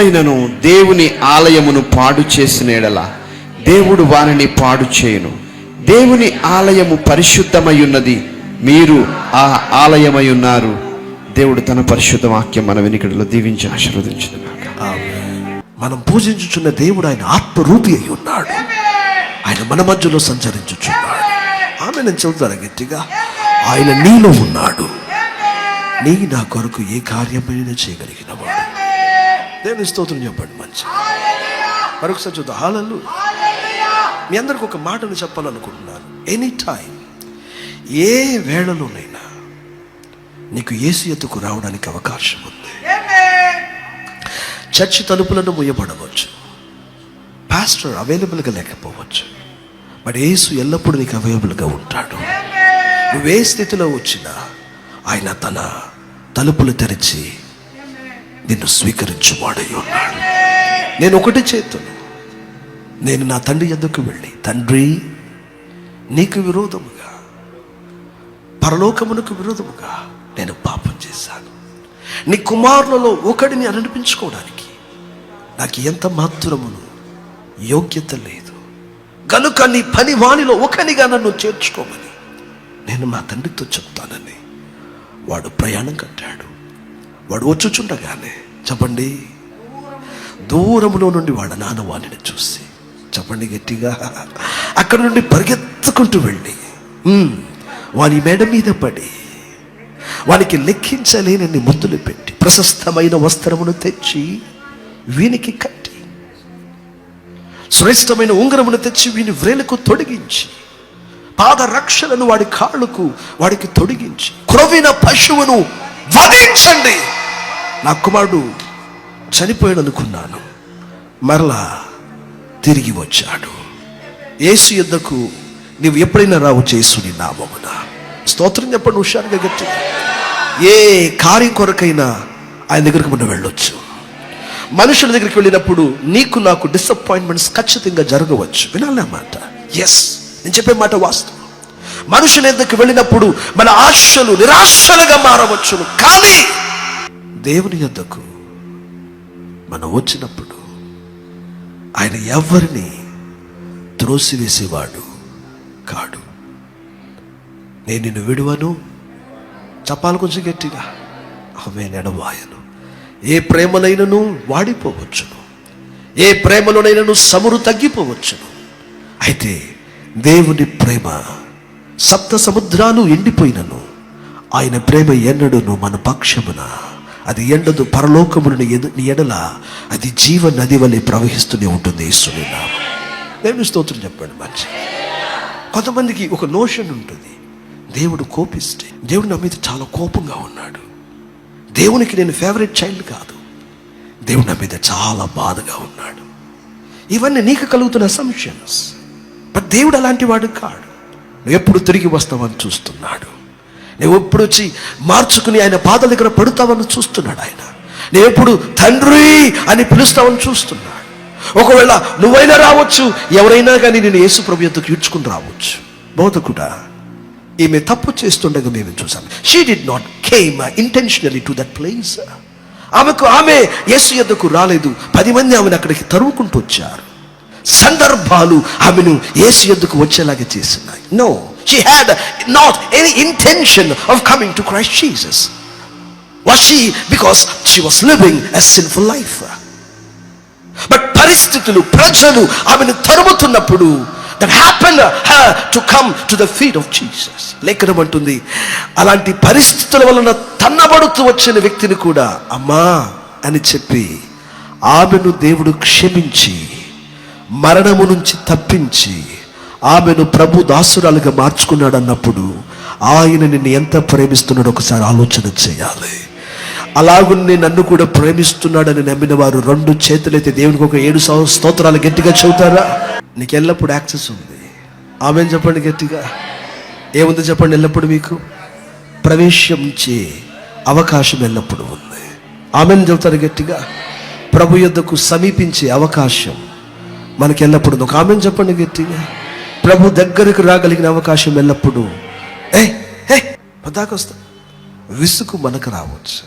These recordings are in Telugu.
ఎవడైనను దేవుని ఆలయమును పాడు చేసిన ఎడల దేవుడు వారిని పాడు చేయును. దేవుని ఆలయము పరిశుద్ధమై ఉన్నది, మీరు ఆ ఆలయమై ఉన్నారు. దేవుడు తన పరిశుద్ధ వాక్యం మన వెనుకడిలో దీవించి ఆశీర్వదించును గాక. మనం పూజించుచున్న దేవుడు ఆయన ఆత్మరూపి అయి ఉన్నాడు. ఆయన మన మధ్యలో సంచరించుచున్నాడు. ఆమె నేను చెబుతాను గట్టిగా, ఆయన నీలో ఉన్నాడు. నీ నా కొరకు ఏ కార్యమైనా చేయగలిగిన వాడు. దేవుని స్తోత్రం చెప్పండి. మంచి మరొకసారి చూద్దాం. హల్లెలూయా. మీ అందరికి ఒక మాటను చెప్పాలనుకుంటున్నాను. ఎనీ టైం, ఏ వేళలోనైనా నీకు యేసు ఎద్దుకు రావడానికి అవకాశం ఉంది. చర్చి తలుపులను మూయబడవచ్చు, పాస్టర్ అవైలబుల్గా లేకపోవచ్చు, బట్ యేసు ఎల్లప్పుడూ నీకు అవైలబుల్గా ఉంటాడు. నువ్వే స్థితిలో వచ్చినా ఆయన తన తలుపులు తెరిచి నిన్ను స్వీకరించువాడై ఉన్నాడు. నేను ఒకటి చేతును, నేను నా తండ్రి యొద్దకు వెళ్ళి, తండ్రి నీకు విరోధముగా, పరలోకమునకు విరోధముగా నేను పాపం చేశాను. నీ కుమారులలో ఒకడిని అనిపించుకోవడానికి నాకు ఎంత మాత్రమును యోగ్యత లేదు కనుక నీ పని వానిలో ఒకనిగా నన్ను చేర్చుకోమని నేను మా తండ్రితో చెప్తానని వాడు ప్రయాణం కట్టాడు. వాడు వచ్చుచుండగానే చెప్పండి, దూరములో నుండి వాడు నాన్న వాణిని చూసి, చెప్పండి గట్టిగా, అక్కడ నుండి పరిగెత్తుకుంటూ వెళ్ళి వాని మెడ మీద పడి వానికి లెక్కించలేనన్ని ముద్దులు పెట్టి ప్రశస్తమైన వస్త్రమును తెచ్చి వీనికి కట్టి శ్రేష్టమైన ఉంగరమును తెచ్చి వీని వ్రేలకు తొడిగించి పాదరక్షలను వాడి కాళ్ళకు వాడికి తొడిగించి, క్రొవ్విన పశువును వధించండి, నా కుమారుడు చనిపోయాడు అనుకున్నాను, మరలా తిరిగి వచ్చాడు. యేసు యొద్దకు నీవు ఎప్పుడైనా రావచ్చు యేసుని నామమున. స్తోత్రం చెప్పండి హుషారుగా గట్టిగా. ఏ కార్యం కొరకైనా ఆయన దగ్గరికి మనం వెళ్ళొచ్చు. మనుషుల దగ్గరికి వెళ్ళినప్పుడు నీకు నాకు డిసప్పాయింట్మెంట్స్ ఖచ్చితంగా జరగవచ్చు. వినాలన్నమాట. ఎస్, నేను చెప్పే మాట వాస్తవం. మనుషుల దగ్గరికి వెళ్ళినప్పుడు మన ఆశలు నిరాశలుగా మారవచ్చును. కానీ దేవుని యొద్దకు మనం వచ్చినప్పుడు ఆయన ఎవరిని త్రోసివేసేవాడు కాడు. నేను నిన్ను విడువను, చెప్పాలి కొంచెం గట్టిగా, ఆమె నెడవాయను. ఏ ప్రేమలైనను వాడిపోవచ్చును, ఏ ప్రేమలోనైనను సమురు తగ్గిపోవచ్చును. అయితే దేవుని ప్రేమ సప్త సముద్రాలు ఎండిపోయినను ఆయన ప్రేమ ఎన్నడును మన పక్షమున అది ఎండదు. పరలోకమును ఎడల అది జీవ నది వలె ప్రవహిస్తూనే ఉంటుంది. యేసుని నామం. దేవుని స్తోత్రం చెప్పండి. మంచి కొంతమందికి ఒక నోషన్ ఉంటుంది, దేవుడు కోపిస్తే, దేవుడు నా మీద చాలా కోపంగా ఉన్నాడు, దేవునికి నేను ఫేవరెట్ చైల్డ్ కాదు, దేవుడు నా మీద చాలా బాధగా ఉన్నాడు. ఇవన్నీ నీకు కలుగుతున్న అసంప్షన్స్. బట్ దేవుడు అలాంటి వాడు కాడు. నువ్వు ఎప్పుడు తిరిగి వస్తావని చూస్తున్నాడు. నువ్వు ఎప్పుడు వచ్చి మార్చుకుని ఆయన పాదాల దగ్గర పడుతావని చూస్తున్నాడు. ఆయన నువ్వు ఎప్పుడు తండ్రి అని పిలుస్తావని చూస్తున్నాడు. ఒకవేళ నువ్వైనా రావచ్చు, ఎవరైనా కానీ నేను యేసు ప్రభు యొద్దకు ఈడ్చుకుని రావచ్చు. బోధకుడా, ఈమె తప్పు చేస్తుండగా మేము చూసాం. She did not came intentionally to that place. ఆమె యేసు యొద్దకు రాలేదు, 10 మంది ఆమెను అక్కడికి తరుముకుంటూ వచ్చారు. సందర్భాలు ఆమెను యేసు యొద్దకు వచ్చేలాగా చేస్తున్నాయి. No, she had not any intention of coming to Christ Jesus. Was she? Because she was living a sinful life. But పరిస్థితులు, ప్రజలు ఆమెను తరుముతున్నప్పుడు that happened her to come to the feet of Jesus. లేఖనం అంటుంది, అలాంటి పరిస్థితుల వలన తన్నబడుతూ వచ్చిన వ్యక్తిని కూడా అమ్మా అని చెప్పి ఆమెను దేవుడు క్షమించి మరణము నుంచి తప్పించి ఆమెను ప్రభు దాసురాలుగా మార్చుకున్నాడు. అన్నప్పుడు ఆయన నిన్ను ఎంత ప్రేమిస్తున్నాడో ఒకసారి ఆలోచన చేయాలి. అలాగునే నన్ను కూడా ప్రేమిస్తున్నాడని నమ్మిన వారు 2 చేతులైతే దేవునికి ఒక 7 స్తోత్రాలు గట్టిగా చెబుతారా? నీకు ఎల్లప్పుడు యాక్సెస్ ఉంది. ఆమెను చెప్పండి గట్టిగా. ఏముంది చెప్పండి? ఎల్లప్పుడు మీకు ప్రవేశించే అవకాశం ఎల్లప్పుడు ఉంది. ఆమెను చెబుతారు గట్టిగా. ప్రభు యొద్దకు సమీపించే అవకాశం మనకి ఎల్లప్పుడు ఉంది. ఒక ఆమెను చెప్పండి గట్టిగా. ప్రభు దగ్గరకు రాగలిగిన అవకాశం ఎల్లప్పుడూ. పదాకొస్తా విసుగు మనకు రావచ్చు.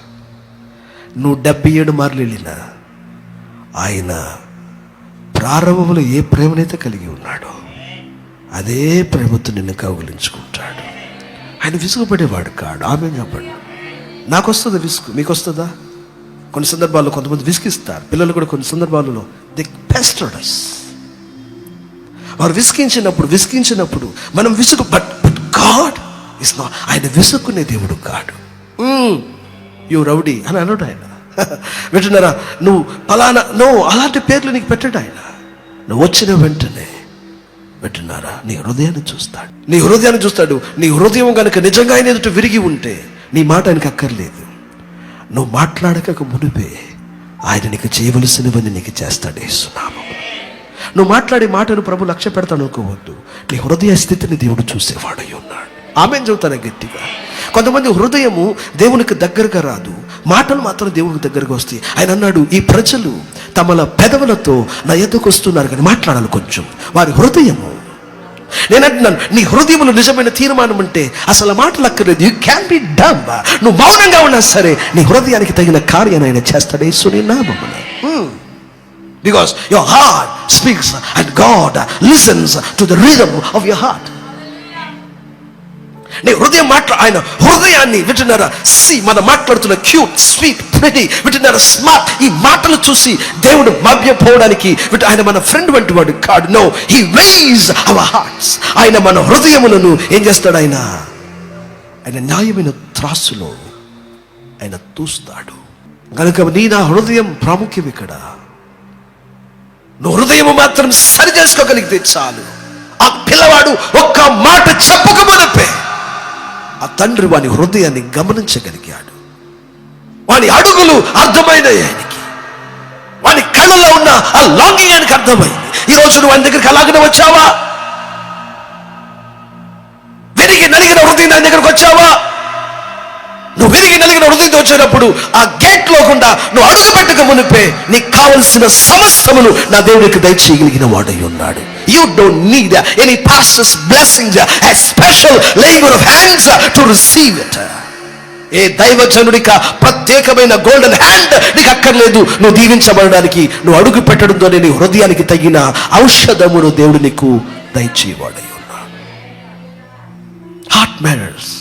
నువ్వు 77 మార్లు వెళ్ళినా ఆయన ప్రారంభంలో ఏ ప్రేమనైతే కలిగి ఉన్నాడో అదే ప్రేమతో నిన్ను కౌగిలించుకుంటాడు. ఆయన విసుగుపడేవాడు కాడు. ఆమె చెప్పండి. నాకు వస్తుందా విసుగు? మీకు వస్తుందా? కొన్ని సందర్భాల్లో కొంతమంది విసిగిస్తారు. పిల్లలు కూడా కొన్ని సందర్భాలలో దే పెస్టర్డ్ us. వారు విసిగించినప్పుడు మనం విసుగు, బట్ గాడ్ ఇస్ నాట్. ఆయన విసుక్కునే దేవుడు కాడు. యు రౌడీ అని అన్నాడు ఆయన. వింటున్నారా? నువ్వు ఫలానా అలాంటి పేర్లు నీకు పెట్టాడు ఆయన. నువ్వు వచ్చిన వెంటనే వింటున్నారా, నీ హృదయాన్ని చూస్తాడు. నీ హృదయం కనుక నిజంగా ఆయన ఎదుట విరిగి ఉంటే నీ మాట ఆయనకు అక్కర్లేదు. నువ్వు మాట్లాడక మునిపే ఆయన నీకు చేయవలసినవన్నీ నీకు చేస్తాడు యేసునామములో. నువ్వు మాట్లాడే మాటను ప్రభు లక్ష్య పెడతాను అనుకోవద్దు. నీ హృదయ స్థితిని దేవుడు చూసేవాడై ఉన్నాడు. ఆమెను చెబుతాను గట్టిగా. కొంతమంది హృదయము దేవునికి దగ్గరగా రాదు, మాటలు మాత్రం దేవునికి దగ్గరగా వస్తాయి. ఆయన అన్నాడు, ఈ ప్రజలు తమల పెదవులతో నా ఎద్దకు వస్తున్నారు కానీ మాట్లాడాలి కొంచెం. వారి హృదయము, నేను అంటున్నాను, నీ హృదయంలో నిజమైన తీర్మానం అంటే అసలు మాటలు అక్కర్లేదు. యూ క్యాన్ బి డమ్. నువ్వు మౌనంగా ఉన్నా సరే నీ హృదయానికి తగిన కార్యాన్ని ఆయన చేస్తాడు యేసుని నామమున. Because your heart speaks and God listens to the rhythm of your heart. నీ హృదయం ఆయన హృదయాన్ని వింటున్నారా? మనం మాట్లాడుతున్న క్యూట్, స్వీట్, ప్రిటీ, వింటున్నారా, స్మార్ట్, ఈ మాటలు చూసి దేవుడు మభ్యపోవడానికి ఆయన మన ఫ్రెండ్ వంటి వాడు కాడు. No, he weighs our hearts. ఆయన మన హృదయములను ఏం చేస్తాడు? ఆయన న్యాయమైన త్రాసులో ఆయన తూస్తాడు. కనుక నా హృదయం ప్రాముఖ్యం ఇక్కడ. నువ్వు హృదయం మాత్రం సరి చేసుకోగలిగితే చాలు. ఆ పిల్లవాడు ఒక్క మాట చెప్పకమునపే ఆ తండ్రి వాని హృదయాన్ని గమనించగలిగాడు. వాని అడుగులు అర్థమైనాయి ఆయనకి. వాని కళ్ళలో ఉన్న ఆ లాంగింగ్ ఆయనకి అర్థమైంది. ఈరోజు నువ్వు ఆయన దగ్గరికి అలాగనే వచ్చావా? విరిగి నలిగిన హృదయం ఆయన దగ్గరకు వచ్చావా? నువ్వు విరిగి నలిగిన హృదయంతో వచ్చేటప్పుడు ఆ గేట్ లోకుండా నువ్వు అడుగు పెట్టక మునిపే నీకు కావలసిన సమస్తమును నా దేవుడికి దయచేయగలిగిన వాడై ఉన్నాడు. You don't need any pastor's blessings, a special laying of hands to receive it. ఏ దైవజనుడిక ప్రత్యేకమైన గోల్డెన్ హ్యాండ్ నీకు అక్కర్లేదు. నువ్వు దీవించబడడానికి నువ్వు అడుగు పెట్టడంతోనే నీ హృదయానికి తగిన ఔషధమును దేవుడు నీకు దయచేయవాడై ఉన్నాడు. Heart matters.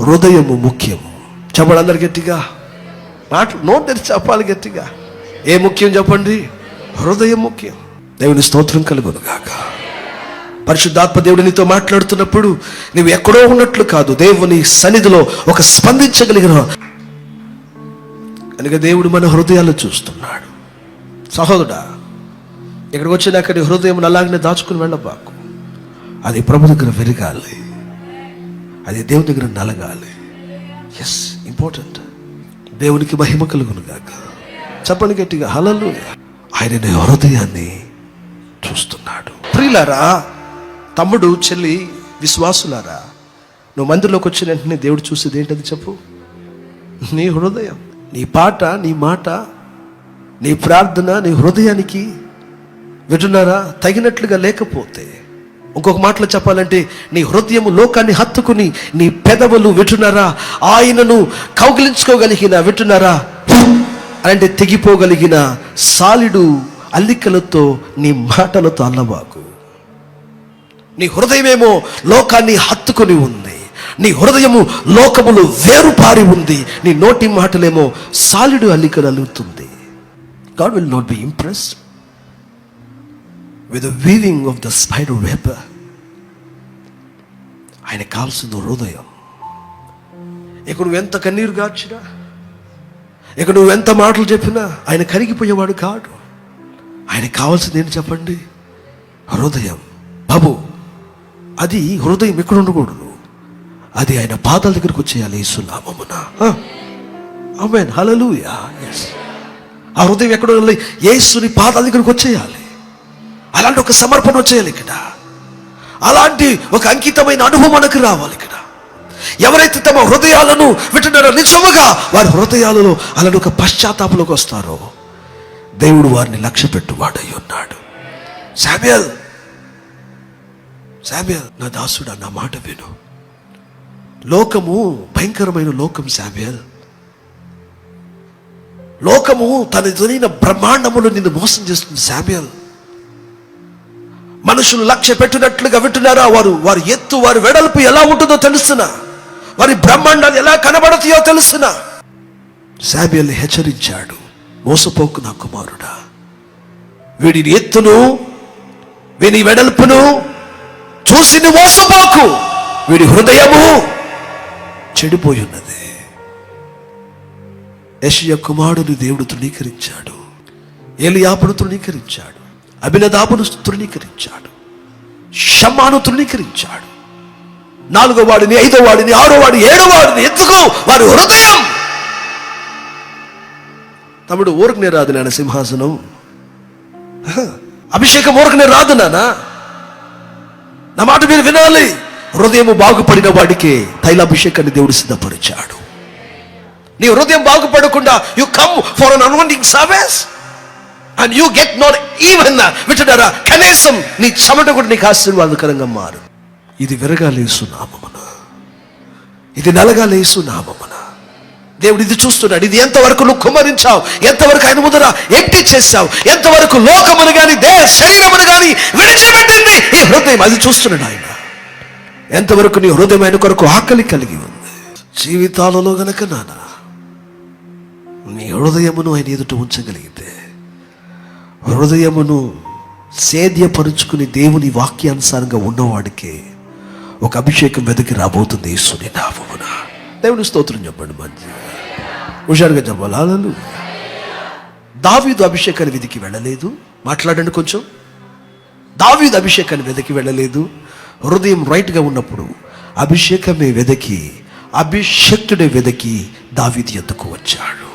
హృదయము ముఖ్యము. చెప్పండి అందరు గట్టిగా. నోట్ తెరిచి చెప్పాలి గట్టిగా. ఏ ముఖ్యం చెప్పండి? హృదయం ముఖ్యం. దేవుని స్తోత్రం కలుగును గాక. పరిశుద్ధాత్మ దేవుడు నీతో మాట్లాడుతున్నప్పుడు నువ్వు ఎక్కడో ఉన్నట్లు కాదు, దేవుని సన్నిధిలో ఒక స్పందించగలిగిన కనుక దేవుడు మన హృదయాలు చూస్తున్నాడు. సహోదరుడా, ఇక్కడికి వచ్చినాక నీ హృదయం అలాగనే దాచుకుని వెళ్ళబాకు. అది ప్రభు దగ్గర వెరగాలి, అది దేవుని దగ్గర నలగాలి. Yes, important. దేవునికి మహిమ కలుగును గాక. చెప్పండి గట్టిగా హల్లెలూయా. ఆయన నీ హృదయాన్ని చూస్తున్నాడు. ప్రియులారా, తమ్ముడు, చెల్లి, విశ్వాసులారా, నువ్వు మందిరంలోకి వచ్చిన వెంటనే దేవుడు చూసేది ఏంటది చెప్పు? నీ హృదయం. నీ పాట, నీ మాట, నీ ప్రార్థన నీ హృదయానికి వింటున్నారా తగినట్లుగా లేకపోతే, ఇంకొక మాటలో చెప్పాలంటే నీ హృదయము లోకాన్ని హత్తుకుని నీ పెదవులు వింటున్నారా ఆయనను కౌగిలించుకోగలిగిన వింటున్నారా అంటే తెగిపోగలిగిన సాలిడు అల్లికలతో నీ మాటలతో అల్లబాకు. నీ హృదయమేమో లోకాన్ని హత్తుకొని ఉంది, నీ హృదయము లోకములు వేరుపారి ఉంది, నీ నోటి మాటలేమో సాలిడు అల్లికలు అల్లుతుంది. God will not be impressed with the weaving of the spider web. ఆయన కాల్సిన హృదయం. ఇక నువ్వు ఎంత కన్నీరు గార్చినా, ఇక నువ్వు ఎంత మాటలు చెప్పినా ఆయన కరిగిపోయేవాడు కాడు. ఆయన కావాల్సింది ఏంటి చెప్పండి? హృదయం. బాబు, అది హృదయం ఎక్కడ ఉండకూడదు, అది ఆయన పాదాల దగ్గరకు వచ్చేయాలి యేసునామమున. ఆమేన్, హల్లెలూయా. yes, ఆ హృదయం ఎక్కడ ఉండాలి? యేసుని పాదాల దగ్గరకు వచ్చేయాలి. అలాంటి ఒక సమర్పణ వచ్చేయాలి ఇక్కడ. అలాంటి ఒక అంకితమైన అనుభవం మనకు రావాలి ఇక్కడ. ఎవరైతే తమ హృదయాలను వింటున్నారో నిజముగా వారి హృదయాలలో అలాంటి ఒక పశ్చాత్తాపంలోకి వస్తారో దేవుడు వారిని లక్ష్య పెట్టువాడై ఉన్నాడు. శామ్యూయల్, శామ్యూయల్, నా దాసుడా, నా మాట విను. లోకము భయంకరమైన లోకం శామ్యూయల్. లోకము తన ఎదురైన బ్రహ్మాండములు నిన్ను మోసం చేస్తుంది శామ్యూయల్. మనుషులు లక్ష్య పెట్టినట్లుగా వింటున్నారా? వారి ఎత్తు, వారి వెడల్పు ఎలా ఉంటుందో తెలుసునా? వారి బ్రహ్మాండాలు ఎలా కనబడతాయో తెలుసునా? శామ్యూయల్ హెచ్చరించాడు, మోసపోకు నా కుమారుడా, వీడి ఎత్తును వీని వెడల్పును చూసి నువ్వు మోసపోకు, వీడి హృదయము చెడిపోయి ఉన్నది. యెషయా కుమారుడు దేవుడు తృణీకరించాడు, ఏలియాబును తృణీకరించాడు, అబినదాబును తృణీకరించాడు, షమ్మాను తృణీకరించాడు. 4వ వాడిని, 5వ వాడిని, 6వ వాడిని, 7వ వాడిని. ఎందుకు? వారి హృదయం. తమ్ముడు, ఊరకనే రాదు నాన్న సింహాసనం, అభిషేకం ఊరకనే రాదు నాన్న. నా మాట మీరు వినాలి. హృదయము బాగుపడిన వాడికి తైలాభిషేకాన్ని దేవుడు సిద్ధపరిచాడు. నీ హృదయం బాగుపడకుండా you come for an anointing service and you get not even వింటున్నారా, కనీసం నీ చెమట కూడా నీకు ఆశీర్వాదకరంగా మారు. ఇది విరగాలి యేసు నామమున, ఇది నలగాలి యేసు నామమున. దేవుడు ఇది చూస్తున్నాడు. ఇది ఎంతవరకు నువ్వు కుమ్మరించావు, ఎంతవరకు ఆయన ముందర ఎంటి చేశావు, ఎంతవరకు లోకమును గాని శరీరమును గాని విడిచిపెట్టింది ఈ హృదయం, అది చూస్తున్నాడు ఆయన. ఎంతవరకు నీ హృదయం ఆయన కొరకు ఆకలి కలిగి ఉంది. జీవితాలలో గనక నానా నీ హృదయమును ఆయన ఎదుట ఉంచగలిగితే, హృదయమును సేద్యపరుచుకుని దేవుని వాక్యానుసారంగా ఉన్నవాడికి ఒక అభిషేకం వెతికి రాబోతుంది యేసుని నామమున. దేవుని స్తోత్రం చెప్పండి, మంచి హుషారుగా చెప్పాలి. హల్లెలూయా. దావీదు అభిషేకాన్ని వెతికి వెళ్ళలేదు. మాట్లాడండి కొంచెం. దావీదు అభిషేకాన్ని వెతికి వెళ్ళలేదు. హృదయం రైట్గా ఉన్నప్పుడు అభిషేకమే వెదకి, అభిషేక్తుడే వెదకి దావీదు యొద్దకు వచ్చాడు.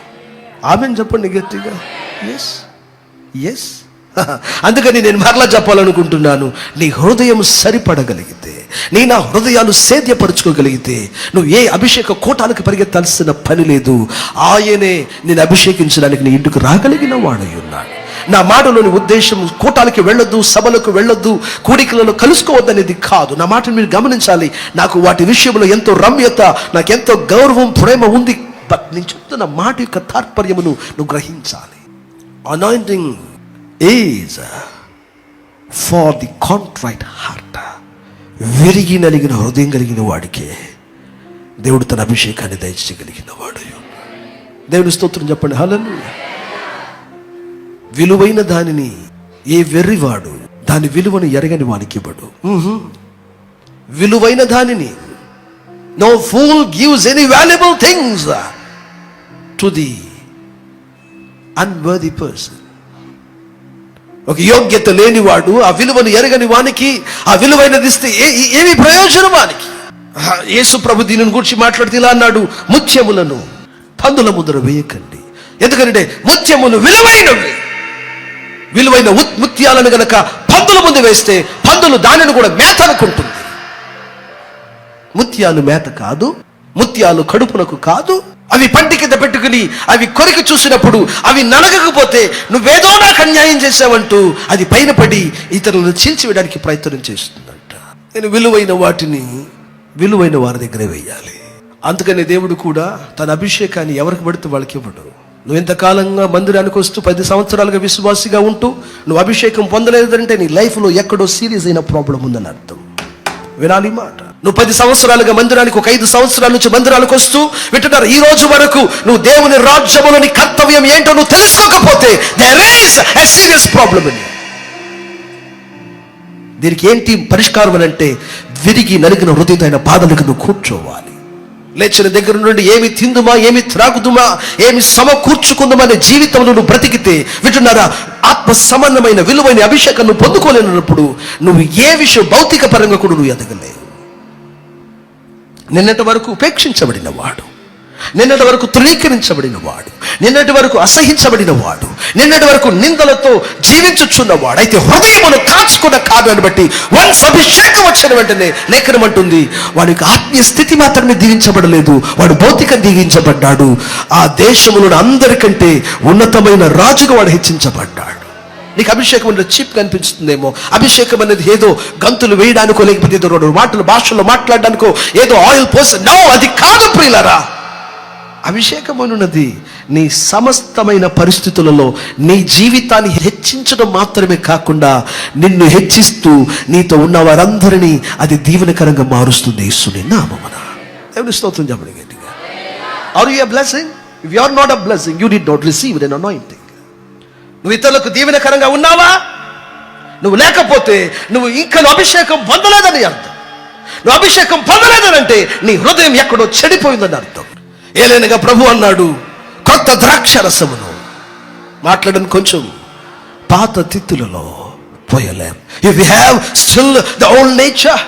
ఆమెను చెప్పండి గట్టిగా. Yes yes. అందుకని నేను మరలా చెప్పాలనుకుంటున్నాను, నీ హృదయం సరిపడగలిగితే, నీ నా హృదయాలు సేద్యపరచుకోగలిగితే, నువ్వు ఏ అభిషేక కోటాలకు పరిగెత్తాల్సిన పని లేదు. ఆయనే నేను అభిషేకించడానికి నీ ఇంటికి రాగలిగిన వాడై ఉన్నాడు. నా మాటలోని ఉద్దేశం కూటాలకి వెళ్ళొద్దు, సభలకు వెళ్ళొద్దు, కూడికలలో కలుసుకోవద్దనేది కాదు. నా మాటను మీరు గమనించాలి. నాకు వాటి విషయంలో ఎంతో రమ్యత, నాకు ఎంతో గౌరవం, ప్రేమ ఉంది. బట్ నేను చెప్తున్న మాట యొక్క తాత్పర్యమును నువ్వు గ్రహించాలి. Anointing is for the contrite heart. విరిగి నలిగిన హృదయం కలిగిన వాడికే దేవుడు తన అభిషేకాన్ని దయచేయగలిగిన వాడు. దేవుని స్తోత్రం చెప్పండి. హల్లెలూయా. విలువైన దానిని ఏ వెర్రివాడు దాని విలువను ఎరగని వానికి ఇవ్వడు. విలువైన దానిని, no fool gives any valuable things to the unworthy person. ఒక యోగ్యత లేనివాడు ఆ విలువను ఎరగని వానికి ఆ విలువైనది ఇస్తే ఏమి ప్రయోజనం వానికి? యేసు ప్రభు దీనిని గురించి మాట్లాడితే ఇలా అన్నాడు, ముత్యములను పందుల ముందర వేయకండి. ఎందుకంటే ముత్యములు విలువైనవి. విలువైన ముత్యాలను గనక పందుల ముందు వేస్తే పందులు దానిని కూడా మేత అనుకుంటుంది. ముత్యాలు మేత కాదు, ముత్యాలు కడుపునకు కాదు. అవి పంటి కింద పెట్టుకుని అవి కొరికి చూసినప్పుడు అవి నలగకపోతే నువ్వేదో నాకు అన్యాయం చేసావంటూ అది పైన పడి ఇతరులను చీల్చివేయడానికి ప్రయత్నం చేస్తుందంట. నేను విలువైన వాటిని విలువైన వారి దగ్గరే వేయాలి. అందుకని దేవుడు కూడా తన అభిషేకాన్ని ఎవరికి పడితే వాళ్ళకి ఇవ్వడు. నువ్వు ఎంతకాలంగా మందిరానికి వస్తూ 10 సంవత్సరాలుగా విశ్వాసిగా ఉంటూ నువ్వు అభిషేకం పొందలేదంటే నీ లైఫ్లో ఎక్కడో సీరియస్ అయిన ప్రాబ్లం ఉందని అర్థం. వినాలి మాట. నువ్వు 10 సంవత్సరాలుగా మందిరానికి, ఒక 5 సంవత్సరాల నుంచి మందిరాలకు వస్తూ వింటున్నారు, ఈ రోజు వరకు నువ్వు దేవుని రాజ్యములోని కర్తవ్యం ఏంటో నువ్వు తెలుసుకోకపోతే there is a serious problem in you. దీనికి ఏంటి పరిష్కారం అని అంటే, విరిగి నలిగిన హృదయంతో ఆయన పాదాలకు నువ్వు కూర్చోవాలి. లేచిన దగ్గర నుండి ఏమి తిందుమా, ఏమి త్రాగుదుమా, ఏమి సమకూర్చుకుందామా అనే జీవితంలో నువ్వు బ్రతికితే, వింటున్నారా, ఆత్మ సంబంధమైన విలువైన అభిషేకం నువ్వు పొందుకోలేనప్పుడు నువ్వు ఏ విషయం భౌతిక పరంగా కూడా నువ్వు ఎదగలేవు. నిన్నటి వరకు ఉపేక్షించబడిన వాడు, నిన్నటి వరకు తృణీకరించబడిన వాడు, నిన్నటి వరకు అసహించబడిన వాడు, నిన్నటి వరకు నిందలతో జీవించుచున్నవాడు అయితే హృదయమును కాచుకున్న కాదని బట్టి వన్స్ అభిషేకం వచ్చిన వెంటనే లేఖనం అంటుంది, వాడికి ఆత్మీయ స్థితి మాత్రమే దీవించబడలేదు, వాడు భౌతికం దీవించబడ్డాడు. ఆ దేశములో అందరికంటే ఉన్నతమైన రాజుగా వాడు హెచ్చించబడ్డాడు. నీకు అభిషేకం అనేది చీప్ కనిపిస్తుందేమో, అభిషేకం అనేది ఏదో గంతులు వేయడానికో, లేకపోతే ఏదో 2 మాటలు భాషల్లో మాట్లాడడానికో, ఏదో ఆయిల్ పోసి, నో, అది కాదు ప్రియులారా. అభిషేకం అనున్నది నీ సమస్తమైన పరిస్థితులలో నీ జీవితాన్ని హెచ్చించడం మాత్రమే కాకుండా నిన్ను హెచ్చిస్తూ నీతో ఉన్న వారందరినీ అది దీవెనకరంగా మారుస్తుంది. యేసుని నామమున దేవుని స్తోత్రం చెప్పండి గట్టిగా. Are you a blessing? If you are not a blessing, you did not receive an anointing. నువ్వు ఇతరులకు దీవెనకరంగా ఉన్నావా? నువ్వు లేకపోతే నువ్వు ఇంకా అభిషేకం పొందలేదని అర్థం. నువ్వు అభిషేకం పొందలేదనంటే నీ హృదయం ఎక్కడో చెడిపోయిందని అర్థం. ఏలైనగా ప్రభు అన్నాడు, కొత్త ద్రాక్ష రసమును మాట్లాడని కొంచెం పాత తిత్తులలో పోయలేం. If you have still the old nature,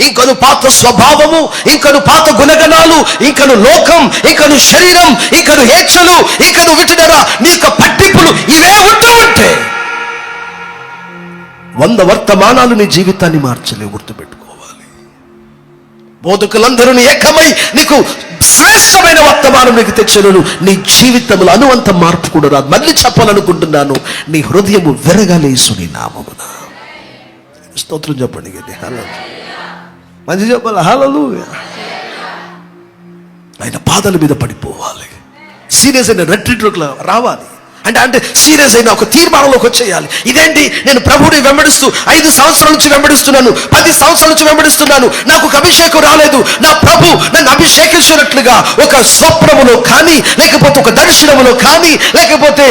ఇంకను పాత స్వభావము, ఇంకను పాత గుణగణాలు, ఇంకను లోకం, ఇంకను శరీరం, ఇంకను హేచ్ఛలు, ఇంకను విటడరా నీ యొక్క పట్టింపులు ఇవే ఉంటూ ఉంటే 100 వర్తమానాలు నీ జీవితాన్ని మార్చలేవు. గుర్తుపెట్టుకోవాలి. బోధకులందరూ ఏకమై నీకు శ్రేష్టమైన వర్తమానం నీకు తెచ్చను. నీ జీవితంలో అనువంత మార్పు కూడా రాదు. మళ్ళీ చెప్పాలనుకుంటున్నాను, నీ హృదయము విరగాలి యేసుని నామమున. స్తోత్రం చెప్పండి గట్టి. మంచి చెప్పాలి. హల్లెలూయా. ఆయన పాదాల మీద పడిపోవాలి. సీరియస్ అయిన రెట్రీట్లోకి రావాలి. అంటే సీరియస్ అయిన ఒక తీర్మానంలోకి వచ్చేయాలి. ఇదేంటి, నేను ప్రభువుని వెంబడిస్తూ 5 సంవత్సరాల నుంచి వెంబడిస్తున్నాను, 10 సంవత్సరాల నుంచి వెంబడిస్తున్నాను, నాకు ఒక అభిషేకం రాలేదు. నా ప్రభు నన్ను అభిషేకించినట్లుగా ఒక స్వప్నములో కానీ, లేకపోతే ఒక దర్శనములో కానీ, లేకపోతే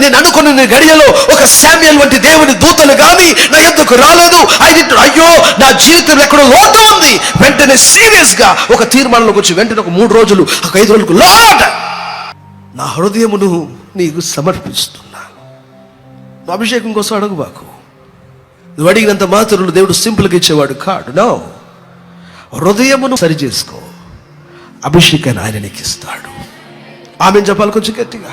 నేను అనుకున్న గడియలో ఒక శామ్యూయల్ వంటి దేవుని దూతలు కానీ నా యొద్దకు రాలేదు. అయ్యో, నా జీవితంలో ఎక్కడో లోటు ఉంది. వెంటనే సీరియస్ గా ఒక తీర్మానంలోకి వచ్చి వెంటనే ఒక 3 రోజులు, ఒక 5 రోజులకు లార్డ్, నా హృదయమును నీకు సమర్పిస్తున్నాను. నువ్వు అభిషేకం కోసం అడగబాకు. నువ్వు అడిగినంత మాత్రం దేవుడు సింపుల్గా ఇచ్చేవాడు కాడు. నో, హృదయమును సరి చేసుకో, అభిషేకాన్ని ఆయన నీకు ఇస్తాడు. ఆమెను చెప్పాలి కొంచెం గట్టిగా.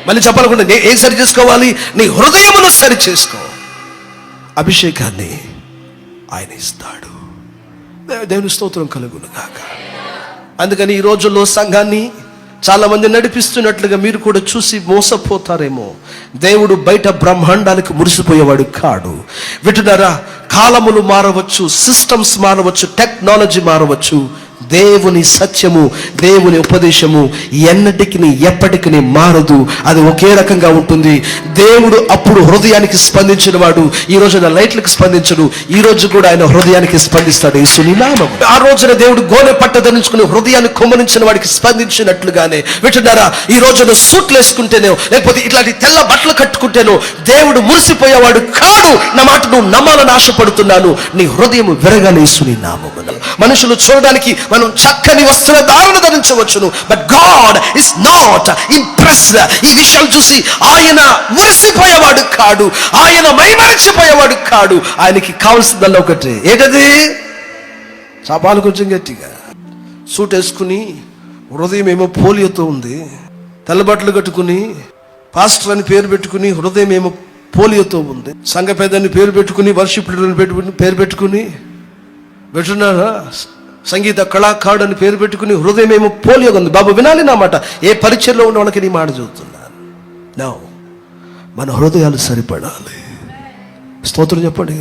మళ్ళీ చెప్పాలనుకుంటే ఏం సరి చేసుకోవాలి? నీ హృదయమును సరి చేసుకో, అభిషేకాన్ని ఆయన ఇస్తాడు. దేవుని స్తోత్రం కలుగును గాక. అందుకని ఈ రోజుల్లో సంఘాన్ని చాలా మంది నడిపిస్తున్నట్లుగా మీరు కూడా చూసి మోసపోతారేమో. దేవుడు బయట బ్రహ్మాండానికి మురిసిపోయేవాడు కాడు. వింటున్నారా? కాలములు మారవచ్చు, సిస్టమ్స్ మారవచ్చు, టెక్నాలజీ మారవచ్చు, దేవుని సత్యము, దేవుని ఉపదేశము ఎన్నటికి ఎప్పటికీ మారదు. అది ఒకే రకంగా ఉంటుంది. దేవుడు అప్పుడు హృదయానికి స్పందించిన వాడు ఈ రోజున లైట్లకు స్పందించడు. ఈ రోజు కూడా ఆయన హృదయానికి స్పందిస్తాడు. యేసుని నామము. ఆ రోజున దేవుడు గోనె పట్ట ధరించుకుని హృదయాన్ని కొమ్మరించిన వాడికి స్పందించినట్లుగానే వింటున్నారా, ఈ రోజున సూట్లు వేసుకుంటేనో లేకపోతే ఇట్లాంటి తెల్ల బట్టలు కట్టుకుంటేనో దేవుడు మురిసిపోయేవాడు కాడు. నా మాట నువ్వు నమ్మాలని ఆశపడుతున్నాను. నీ హృదయం విరగాలి యేసుని నామము. మనుషులు చూడడానికి మనం చక్కని వస్త్రధారణ ధరించవచ్చును, but God is not impressed. ఈ విషయాలు చూసి ఆయన మురిసిపోయేవాడు కాడు, ఆయన మైమరిచిపోయేవాడు కాడు. ఆయనకి కావాల్సిందల్లా ఒకటే, ఏంటది? చాపాలు కొంచెం గట్టిగా. సూట్ వేసుకుని హృదయం ఏమో పోలియోతో ఉంది, తెల్లబట్టలు కట్టుకుని పాస్టర్ అని పేరు పెట్టుకుని హృదయం ఏమో పోలియోతో ఉంది, సంఘ పెద్దని పేరు పెట్టుకుని వర్షిప్ పేరు పెట్టుకుని పెట్టున్నారా, సంగీత కళాకారుడు అని పేరు పెట్టుకుని హృదయం ఏమో పోలియోగా ఉంది. బాబు వినాలి నా మాట. ఏ పరిచయలో ఉన్న వాళ్ళకి నీ మాట చదువుతున్నాను. నో, మన హృదయాలు సరిపడాలి. స్తోత్రం చెప్పండి,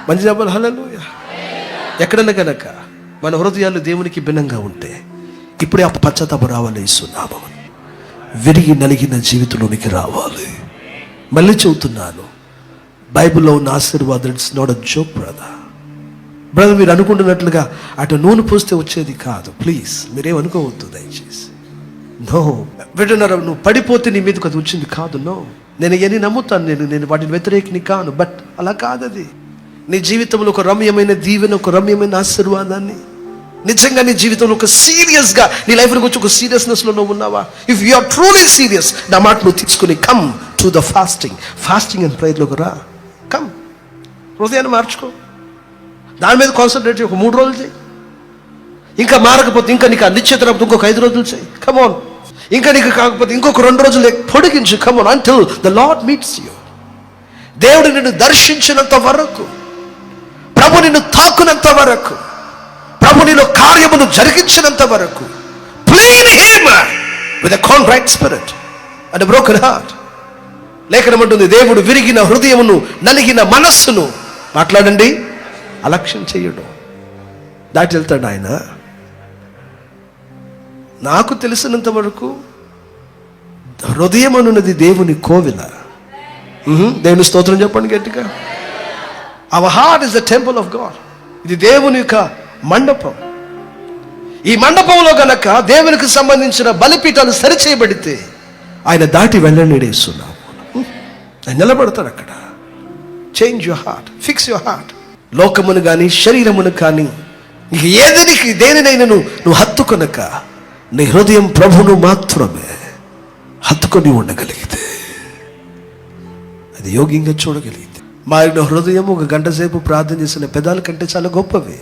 మంచి చెప్పాలి. హల్లెలూయా. ఎక్కడన్నా కనుక మన హృదయాలు దేవునికి భిన్నంగా ఉంటే ఇప్పుడే ఆ పశ్చాత్తాపం రావాలి. యేసునామం విరిగి నలిగిన జీవితంలోనికి రావాలి. మళ్ళీ చెబుతున్నాను, బైబిల్లో ఉన్న ఆశీర్వాదం it's not a joke brother. మీరు అనుకుంటున్నట్లుగా అటు నూనె పోస్తే వచ్చేది కాదు. ప్లీజ్ మీరేమనుకోవద్దు దయచేసి. నో, వింటున్నారా? నువ్వు పడిపోతే నీ మీదకి అది వచ్చింది కాదు. నో, నేను ఇవన్నీ నమ్ముతాను, నేను వాటిని వ్యతిరేకిని కాను, బట్ అలా కాదది. నీ జీవితంలో ఒక రమ్యమైన దీవెన, ఒక రమ్యమైన ఆశీర్వాదాన్ని నిజంగా నీ జీవితంలో ఒక సీరియస్గా నీ లైఫ్లో వచ్చి ఒక సీరియస్నెస్లో నువ్వు ఉన్నావా? If you are truly serious, నా మాట నువ్వు తీసుకుని come to the fasting and ప్రేయర్లోకి రా. కమ్, హృదయాన్ని మార్చుకో, దాని మీద కాన్సన్ట్రేట్ చేయి. ఒక 3 రోజులు చేయి. ఇంకా మారకపోతే ఇంకా నీకు నిశ్చేత రాకపోతే ఇంకొక 5 రోజులు చేయి. కమాన్. ఇంకా నీకు కాకపోతే ఇంకొక 2 రోజులు పొడిగించు. Come on, until the Lord meets you. దేవుడు నిన్ను దర్శించినంత వరకు, ప్రభు నిన్ను తాకునంత వరకు, ప్రభు నీలో కార్యమును జరిగించినంత వరకు, plead him with a contrite spirit and a broken heart. లేఖనం అంటుంది, దేవుడు విరిగిన హృదయమును, నలిగిన మనస్సును మాట్లాడండి అలక్ష్యం చెయ్యడం దాటి వెళ్తాడు ఆయన. నాకు తెలిసినంత వరకు హృదయం అనున్నది దేవుని కోవిల. దేవుని స్తోత్రం చెప్పండి గట్టిగా. Our heart is the temple of God. ఇది దేవుని యొక్క మండపం. ఈ మండపంలో గనక దేవునికి సంబంధించిన బలిపీఠాలు సరిచేయబడితే ఆయన దాటి వెళ్ళనిడేస్తున్నాము. ఆయన నిలబడతాడు అక్కడ. Change your heart, fix your heart. లోకమును కానీ శరీరమును కానీ ఇక ఏదైనా దేనినైనా నువ్వు హత్తుకొనక నీ హృదయం ప్రభును మాత్రమే హత్తుకొని ఉండగలిగితే, అది యోగ్యంగా చూడగలిగితే, మారిన హృదయం ఒక గంట సేపు ప్రార్థన చేసిన పెదాల కంటే చాలా గొప్పవి.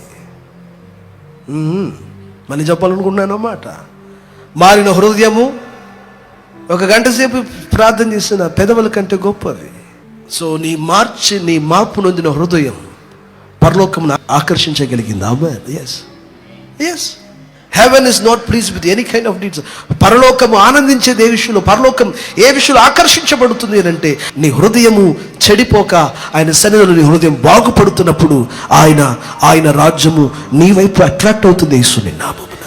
మళ్ళీ చెప్పాలనుకున్నాను అన్నమాట. మారిన హృదయము ఒక గంట సేపు ప్రార్థన చేసిన పెదవుల కంటే గొప్పవి. సో నీ మార్పు నొందిన హృదయం పరలోకమును ఆకర్షించగలిగింది. ఆమేన్. yes heaven is not pleased with any kind of deeds. పరలోకము ఆనందించేది ఏ విషయంలో, పరలోకం ఏ విషయంలో ఆకర్షించబడుతుంది అంటే నీ హృదయము చెడిపోక ఆయన సన్నిధిలో నీ హృదయం బాగుపడుతున్నప్పుడు ఆయన రాజ్యము నీ వైపు అట్రాక్ట్ అవుతుంది. యేసుని నామమున.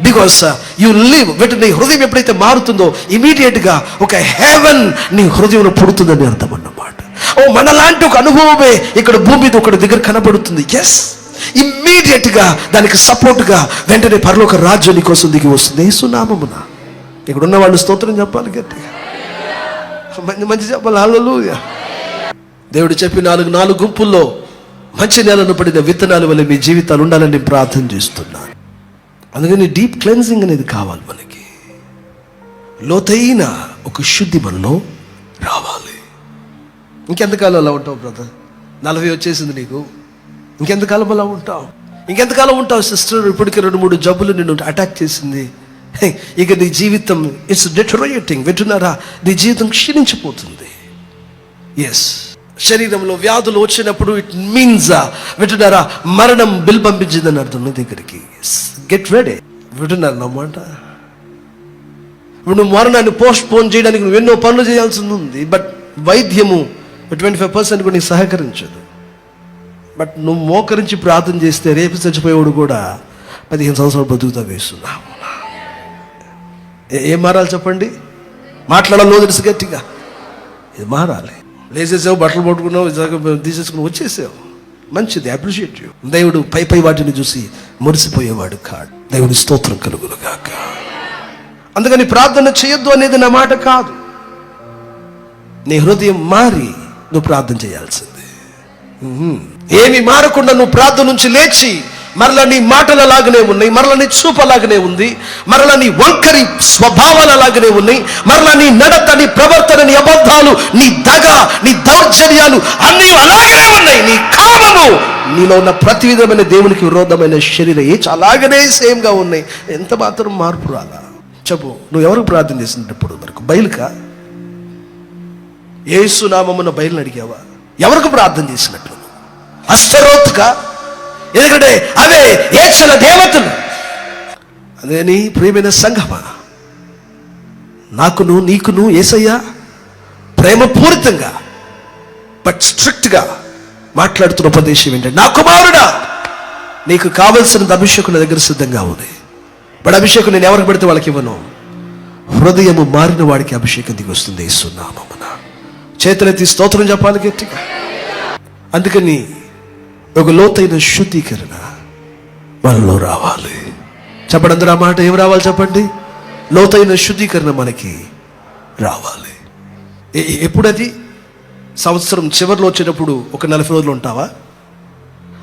Because you live wet. నీ హృదయం ఎప్పుడైతే మారుతుందో ఇమీడియట్గా ఒక హెవెన్ నీ హృదయంలో పుడుతుందని అర్థం అన్నమాట. మనలాంటి ఒక అనుభవమే ఇక్కడ భూమి మీద ఒకటి దగ్గర కనబడుతుంది. ఇమ్మీడియట్గా దానికి సపోర్ట్గా వెంటనే పరలోక రాజ్యం నీ కోసం దిగి వస్తుంది యేసు నామమున. ఇక్కడ ఉన్న వాళ్ళు స్తోత్రం చెప్పాలి గట్టిగా, మంచి చెప్పాలి. హల్లెలూయా. దేవుడు చెప్పి నాలుగు గుంపుల్లో మంచి నేలను పడిన విత్తనాల వల్ల మీ జీవితాలు ఉండాలని నేను ప్రార్థన చేస్తున్నాను. అందుకని డీప్ క్లెన్సింగ్ అనేది కావాలి మనకి. లోతైన ఒక శుద్ధి మనలో రావాలి. ఇంకెంతకాలం అలా ఉంటావు బ్రదర్? 40 వచ్చేసింది నీకు, ఇంకెంతకాలం అలా ఉంటావు? ఇంకెంతకాలం ఉంటావు సిస్టర్? ఇప్పటికే 2-3 జబ్బులు నిన్ను అటాక్ చేసింది. ఇక నీ జీవితం ఇట్స్ డిటోరియేటింగ్. వింటున్నారా? నీ జీవితం క్షీణించిపోతుంది. శరీరంలో వ్యాధులు వచ్చినప్పుడు ఇట్ మీన్స్ వింటున్నారా, మరణం బిల్ పంపించిందని అర్థం నీ దగ్గరికి. Get ready. వింటున్నారు అన్నమాట. ఇప్పుడు నువ్వు మరణాన్ని పోస్ట్ పోన్ చేయడానికి నువ్వు ఎన్నో పనులు చేయాల్సి ఉంది. బట్ వైద్యము 25% కూడా నీకు సహకరించదు. బట్ నువ్వు మోకరించి ప్రార్థన చేస్తే రేపు చచ్చిపోయేవాడు కూడా 15 సంవత్సరాలు బతుకుతా వేస్తున్నావు. ఏం మారాలి చెప్పండి? మాట్లాడాలో తెలుసు గట్టిగా. ఇది మారాలి. లేచేసావు, బట్టలు పట్టుకున్నావు, తీసేసుకుని వచ్చేసావు, మంచిది, అప్రిషియేట్ యూ. దేవుడు పై వాటిని చూసి మురిసిపోయేవాడు కాడు. దేవుడి స్తోత్రం కలుగును గాక. అందుకని ప్రార్థన చేయొద్దు అనేది నా మాట కాదు. నీ హృదయం మారి నువ్వు ప్రార్థన చేయాల్సిందే. ఏమి మారకుండా నువ్వు ప్రార్థన నుంచి లేచి మరలా నీ మాటల లాగానే ఉన్నాయి, మరలా నీ చూపలాగానే ఉంది, మరలా నీ వంకరి స్వభావాల లాగానే ఉన్నాయి, మరలా నీ నడత, నీ ప్రవర్తన, నీ అబద్ధాలు, నీ దగ, నీ దౌర్జన్యాలు అన్నీ అలాగనే ఉన్నాయి. నీ కామము, నీలో ఉన్న ప్రతి విధమైన దేవునికి విరోధమైన శరీరం అలాగనే సేమ్గా ఉన్నాయి. ఎంత మాత్రం మార్పు రాలా? చెప్పు, నువ్వు ఎవరికి ప్రార్థన చేసినప్పుడు వరకు? బయలుకా? యేసు నామమున బయలుని అడిగావా? ఎవరికి ప్రార్థన చేసినట్లు? అష్టరోత్క? ఎందుకంటే అవే ఏచల దేవతలు. అదే నీ ప్రియమైన సంఘమా, నాకును నీకును యేసయ్య ప్రేమపూరితంగా బట్ స్ట్రిక్ట్గా మాట్లాడుతున్న ఉపదేశం ఏంటంటే, నా కుమారుడా నీకు కావలసిన అభిషేకం నా దగ్గర సిద్ధంగా ఉంది. బట్ అభిషేకం నేను ఎవరికి పెడితే వాళ్ళకి ఇవ్వను. హృదయము మారిన వాడికి అభిషేకం దిగి వస్తుంది యేసు నామమున. చేతులెత్తి స్తోత్రం చెప్పాలి గట్టిగా. అందుకని ఒక లోతైన శుద్ధీకరణ మనలో రావాలి. చెప్పండి అందరూ ఆ మాట. ఏం రావాలి చెప్పండి? లోతైన శుద్ధీకరణ మనకి రావాలి. ఎప్పుడది? సంవత్సరం చివరిలో వచ్చేటప్పుడు ఒక 40 రోజులు ఉంటావా?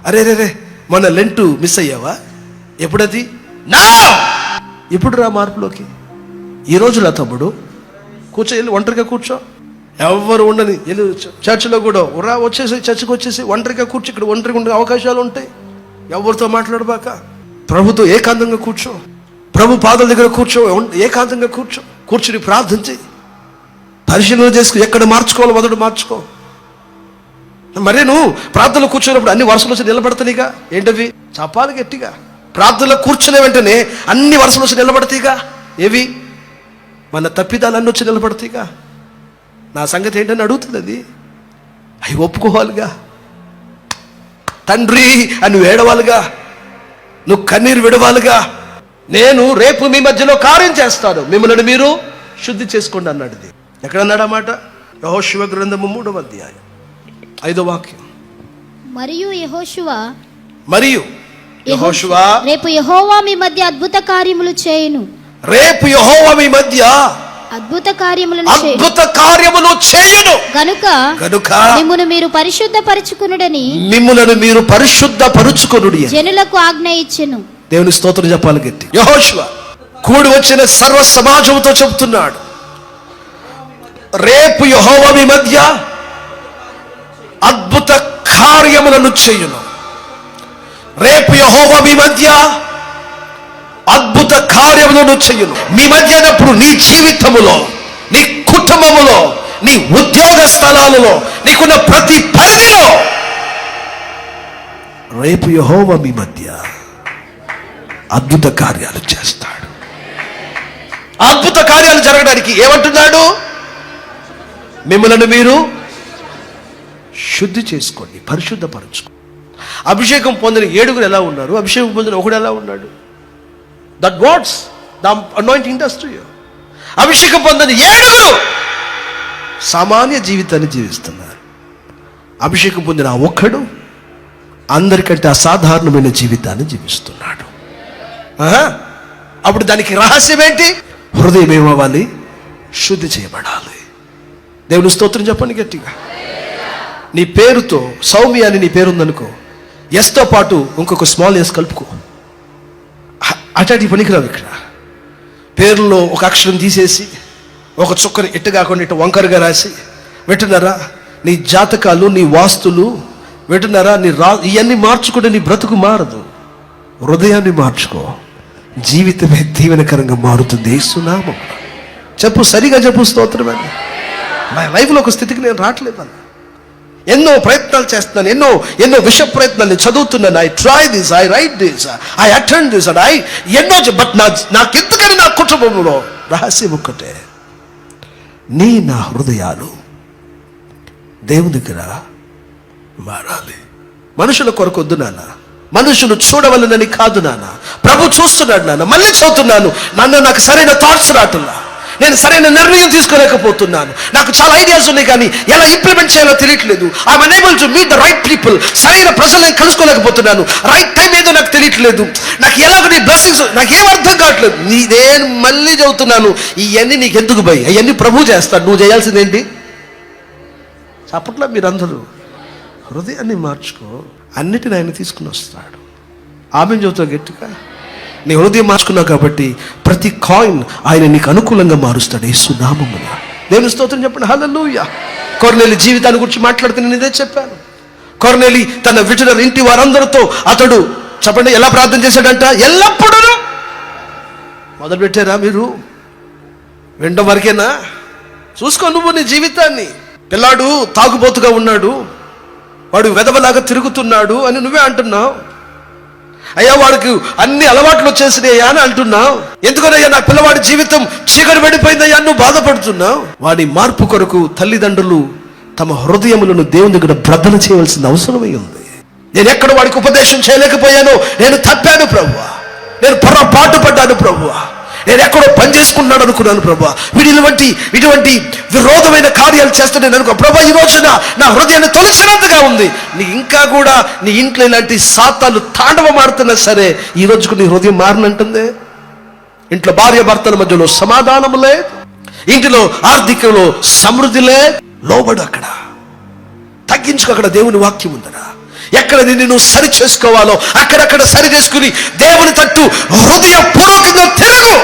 అరే మొన్న లెంటు మిస్ అయ్యావా? ఎప్పుడది? ఇప్పుడు రా మార్పులోకి. ఈ రోజులా తమ్ముడు కూర్చో, వెళ్ళి ఒంటరిగా కూర్చో, ఎవరు ఉండని. వెళ్ళి చర్చిలో కూడా వచ్చేసి చర్చికి వచ్చేసి ఒంటరిగా కూర్చో. ఇక్కడ ఒంటరిగా ఉండే అవకాశాలు ఉంటాయి. ఎవరితో మాట్లాడబాక, ప్రభుతో ఏకాంతంగా కూర్చో, ప్రభు పాదాల దగ్గర కూర్చో, ఏకాంతంగా కూర్చుని ప్రార్థన చేయి, పరిశీలన చేసుకో, ఎక్కడ మార్చుకోవాలో మొదట మార్చుకో. మరే నువ్వు ప్రార్థనలో కూర్చున్నప్పుడు అన్ని వరుసలు వచ్చి నిలబడతాయిగా. ఏంటవి? చెప్పాలి గట్టిగా. ప్రార్థనలో కూర్చునే వెంటనే అన్ని వరుసలు వచ్చి నిలబడతాయిగా. ఏవి? మన తప్పిదాలు అన్నీ వచ్చి నిలబడతాయిగా. నా సంగతి ఏంటని అడుగుతుంది అది. అవి ఒప్పుకోవాలిగా. తండ్రి అని నువ్వు ఏడవాలిగా, నువ్వు కన్నీరు విడవాలిగా. నేను రేపు మీ మధ్యలో కార్యం చేస్తాను, మిమ్మల్ని మీరు శుద్ధి చేసుకోండి అన్నాడు. ఇది ఎక్కడన్నాడు ఆ మాట? యెహోషువ గ్రంథము 3వ అధ్యాయం 5వ వాక్యం. మరియు యెహోషువ రేపు యెహోవా మీ మధ్య అద్భుత కార్యములు చేయును. రేపు యెహోవా మీ మధ్య అద్భుత కార్యములు చేయును గనుక మిమ్మును మీరు పరిశుద్ధపరచుకొనుడి జనులకు ఆజ్ఞ ఇచ్చెను. దేవుని స్తోత్రం చెప్పాలి గట్టి. యెహోషువ కూడి వచ్చిన సర్వ సమాజంతో చెబుతున్నాడు, రేపు యెహోవా మీ మధ్య అద్భుత కార్యములను చేయును. రేపు యెహోవా మీ మధ్య అద్భుత కార్యములను చేయును. మీ మధ్య అన్నప్పుడు నీ జీవితములో, నీ కుటుంబములో, నీ ఉద్యోగ స్థలాలలో, నీకున్న ప్రతి పరిధిలో రేపు యెహోవా మీ మధ్య అద్భుత కార్యాలు చేస్తాడు. అద్భుత కార్యాలు జరగడానికి ఏమంటున్నాడు? మిమ్మల్ని మీరు శుద్ధి చేసుకోండి, పరిశుద్ధపరచుకోండి. అభిషేకం పొందిన 7 ఎలా ఉన్నారు? అభిషేకం పొందిన 1 ఎలా ఉన్నాడు? That what's the anointing does to you. అభిషేకం పొందిన 7 సామాన్య జీవితాన్ని జీవిస్తున్నారు. అభిషేకం పొందిన 1 అందరికంటే అసాధారణమైన జీవితాన్ని జీవిస్తున్నాడు. అప్పుడు దానికి రహస్యం ఏంటి? హృదయం ఏమవ్వాలి? శుద్ధి చేయబడాలి. దేవుని స్తోత్రం చెప్పండి గట్టిగా. నీ పేరుతో సౌమ్య అని నీ పేరు ఉందనుకో, ఎస్తో పాటు ఇంకొక స్మాల్ ఎస్ కలుపుకో. అట్లాంటి పనికిరావు. ఇక్కడ పేరులో ఒక అక్షరం తీసేసి ఒక చుక్కని ఇట్టు కాకుండా ఇటు వంకరగా రాసి వెంటన్నారా నీ జాతకాలు, నీ వాస్తులు వెంటన్నారా నీ ఇవన్నీ మార్చుకుంటే నీ బ్రతుకు మారదు. హృదయాన్ని మార్చుకో, జీవితమే దీవెనకరంగా మారుతుంది. యేసునామం చెప్పు, సరిగా చెప్పు. స్తోత్రమని నా లైఫ్లో ఒక స్థితికి నేను రావట్లేదన్న, ఎన్నో ప్రయత్నాలు చేస్తున్నాను, ఎన్నో విష ప్రయత్నాలు చదువుతున్నాను. I try this, I right this, I attend this and ఎన్నో, బట్ నాకెందుకని నా కుటుంబంలో రహస్యం ఒక్కటే, నా హృదయాలు దేవుని దగ్గర మారాలి. మనుషుల కొరకు వద్దు నాన్న, మనుషులు చూడవలనని కాదు నాన్న, ప్రభు చూస్తున్నాడు నాన్న. మళ్ళీ చదువుతున్నాను నాన్న, నాకు సరైన థాట్స్ రావట్లా, నేను సరైన నిర్ణయం తీసుకోలేకపోతున్నాను. నాకు చాలా ఐడియాస్ ఉన్నాయి కానీ ఎలా ఇంప్లిమెంట్ చేయాలో తెలియట్లేదు. I'm unable to meet the right people. సరైన ప్రజలను కలుసుకోలేకపోతున్నాను. రైట్ టైం ఏదో నాకు తెలియట్లేదు. నాకు ఎలాగ నీ బ్లెస్సింగ్స్ నాకు ఏం అర్థం కావట్లేదు. నేను మళ్ళీ చదువుతున్నాను. ఇవన్నీ నీకు ఎందుకు భయ్? అవన్నీ ప్రభు చేస్తాడు. నువ్వు చేయాల్సింది ఏంటి? అప్పట్లో మీరందరూ హృదయాన్ని మార్చుకో, అన్నిటిని ఆయన తీసుకుని వస్తాడు. ఆమె చదువుతావు గట్టిగా. నీ హృదయం మార్చుకున్నావు కాబట్టి ప్రతి కాయిన్ ఆయన నీకు అనుకూలంగా మారుస్తాడు. యేసు నామమున దేవుని స్తోత్రం చెప్పండి. హల్లెలూయా. కొర్నేలి జీవితాన్ని గురించి మాట్లాడితే నేను ఇదే చెప్పాను. కొర్నేలి తన విజనర్ ఇంటి వారందరితో అతడు చెప్పండి ఎలా ప్రార్థన చేశాడంట? ఎల్లప్పుడూ మొదలు పెట్టారా మీరు? వినడం వరకేనా? చూసుకో నువ్వు నీ జీవితాన్ని. పిల్లాడు తాగుబోతుగా ఉన్నాడు, వాడు వెధవలాగా తిరుగుతున్నాడు అని నువ్వే అంటున్నావు. అయ్యా వాడికి అన్ని అలవాట్లు వచ్చేసినాయ్యా అని అంటున్నావు. ఎందుకనయ్యా నా పిల్లవాడి జీవితం చీకటి పడిపోయిందయ్యా నువ్వు బాధపడుతున్నావు. వాడి మార్పు కొరకు తల్లిదండ్రులు తమ హృదయములను దేవుని దగ్గర బ్రద్దన చేయవలసిన అవసరమై ఉంది. నేను ఎక్కడ వాడికి ఉపదేశం చేయలేకపోయానో నేను తప్పాను ప్రభువా, నేను పొరపాటు పడ్డాను ప్రభువా, నేను ఎక్కడో పని చేసుకున్నాడు అనుకున్నాను ప్రభా. ఇటువంటి విరోధమైన కార్యాలు చేస్తే నేను అనుకో ప్రభా, ఈ రోజున నా హృదయాన్ని తొలచినంతగా ఉంది. నీ ఇంకా కూడా నీ ఇంట్లో ఇలాంటి సాతాలు తాండవం ఆడుతున్నా సరే ఈ రోజుకు నీ హృదయం మారినంటుంది. ఇంట్లో భార్య భర్తల మధ్యలో సమాధానం లేదు, ఇంటిలో ఆర్థికంలో సమృద్ధి లేదు. లోబడు, అక్కడ తగ్గించుకో. అక్కడ దేవుని వాక్యం ఉందరా. ఎక్కడ నిన్ను సరి చేసుకోవాలో అక్కడక్కడ సరి చేసుకుని దేవుని తట్టు హృదయపూర్వకంగా తిరుగు.